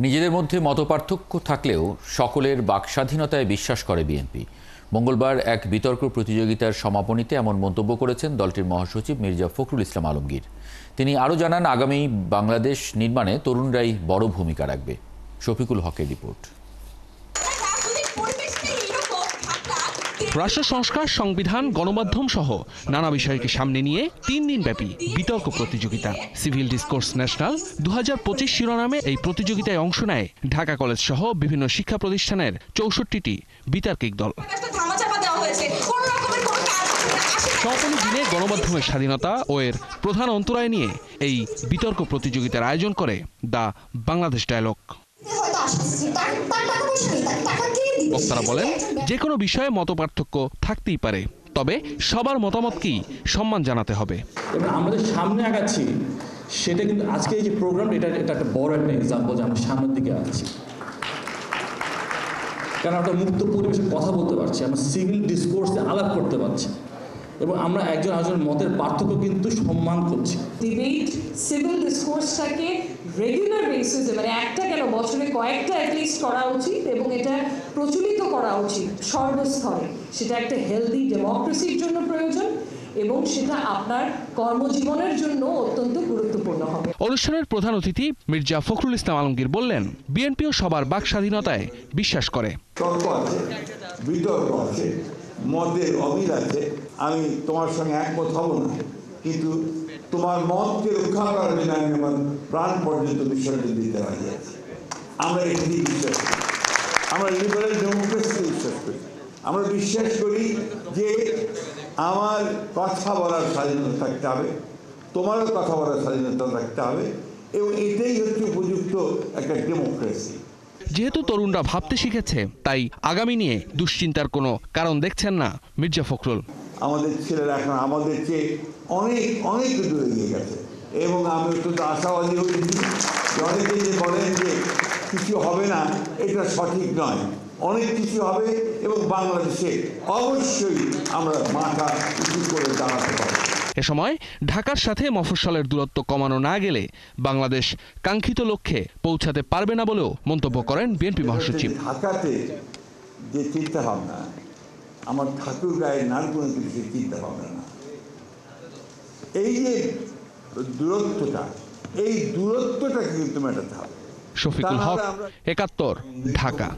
নিজেদের মধ্যে মতপার্থক্য থাকলেও সকলের বাকস্বাধীনতায় বিশ্বাস করে বিএনপি। মঙ্গলবার এক বিতর্ক প্রতিযোগিতার সমাপনীতে এমন মন্তব্য করেছেন দলটির মহাসচিব মির্জা ফখরুল ইসলাম আলমগীর। তিনি আরও জানান, আগামী বাংলাদেশ নির্মাণে তরুণরাই বড় ভূমিকা রাখবে। শফিকুল হকের রিপোর্ট। রাষ্ট্র সংস্কার, সংবিধান, গণমাধ্যম সহ নানা বিষয়কে সামনে নিয়ে 3 দিনব্যাপী বিতর্ক প্রতিযোগিতা সিভিল ডিসকোর্স ন্যাশনাল 2025 শিরোনামে এই প্রতিযোগিতায় অংশ নেয় ঢাকা কলেজ সহ বিভিন্ন শিক্ষা প্রতিষ্ঠানের 64টি বিতার্কিক দল। সমাপনী দিনে গণমাধ্যমের স্বাধীনতা ও এর প্রধান অন্তরায় নিয়ে এই বিতর্ক প্রতিযোগিতার আয়োজন করে দ্য বাংলাদেশ ডায়ালগ। বক্তারা বলেন, যে কোনো বিষয়ে মতপার্থক্য থাকতেই পারে, তবে সবার মতামতকেই সম্মান জানাতে হবে। আমাদের সামনে আগাচ্ছি, সেটা কিন্তু আজকে এই যে প্রোগ্রাম, এটা একটা বড় একটা এক্সাম্পল যে আমরা সামনের দিকে আগাচ্ছি, কারণ আমরা মুক্ত পরিবেশে কথা বলতে পারছি, আমরা সিভিল ডিসকোর্সে আলাপ করতে পারছি এবং আমরা একজন আরেকজনের মতের পার্থক্য কিন্তু সম্মান করছি। ডিবেট সিভিল ডিসকোর্সটাকে রেগুলার বেসিসে, মানে একটা কেন বছরে কয়েকটা অ্যাটলিস্ট করা উচিত এবং এটা প্রচলিত করা উচিত সর্বস্তরে। সেটা একটা হেলদি ডেমোক্রেসির জন্য প্রয়োজন এবং সেটা আপনার কর্মজীবনের জন্য অত্যন্ত গুরুত্বপূর্ণ হবে। অনুষ্ঠানের প্রধান অতিথি মির্জা ফখরুল ইসলাম আলমগীর বললেন, বিএনপিও সবার বাক স্বাধীনতায় বিশ্বাস করে। তর্ক আছে, বিতর্ক আছে, মতের অমিল আছে, আমি তোমার সঙ্গে একমত হব না, কিন্তু তোমার মতকে রক্ষা করার জন্য আমি আমার প্রাণ পর্যন্ত বিসর্জন দিতে রাজি আছি। আমরা এটি বিশ্বাস করি, আমরা লিবারেল ডেমোক্রেসিতে বিশ্বাস করি। আমরা বিশ্বাস করি যে আমার কথা বলার স্বাধীনতা থাকতে হবে, তোমারও কথা বলার স্বাধীনতা থাকতে হবে এবং এটাই হচ্ছে উপযুক্ত একটা ডেমোক্রেসি। যেহেতু তরুণরা ভাবতে শিখেছে, তাই আগামী নিয়ে দুশ্চিন্তার কোনো কারণ দেখছেন না মির্জা ফখরুল। আমাদের ছেলেরা এখন আমাদের চেয়ে অনেক অনেক দূরে এগিয়ে গেছে এবং আমি অত্যন্ত আশাবাদী হয়েছি যে অনেকে যে বলেন যে কিছু হবে না, এটা সঠিক নয়, অনেক কিছু হবে এবং বাংলাদেশে অবশ্যই আমরা মাথা উঁচু করে দাঁড়াতে পারব। এ সময় ঢাকার সাথে মফস্বলের দূরত্ব কমানো না গেলে বাংলাদেশ কাঙ্ক্ষিত লক্ষ্যে পৌঁছাতে পারবে না বলেও মন্তব্য করেন বিএনপি মহাসচিব। ঢাকাতে যে চিন্তা ভাবনা, আমার ঠাকুর গায়ে নারগুলো কিন্তু সেই চিন্তা ভাবনা না। এই যে দূরত্বটা, এই দূরত্বটাকে কিন্তু মেটাতে হবে। শফিকুল হক, 71, ঢাকা।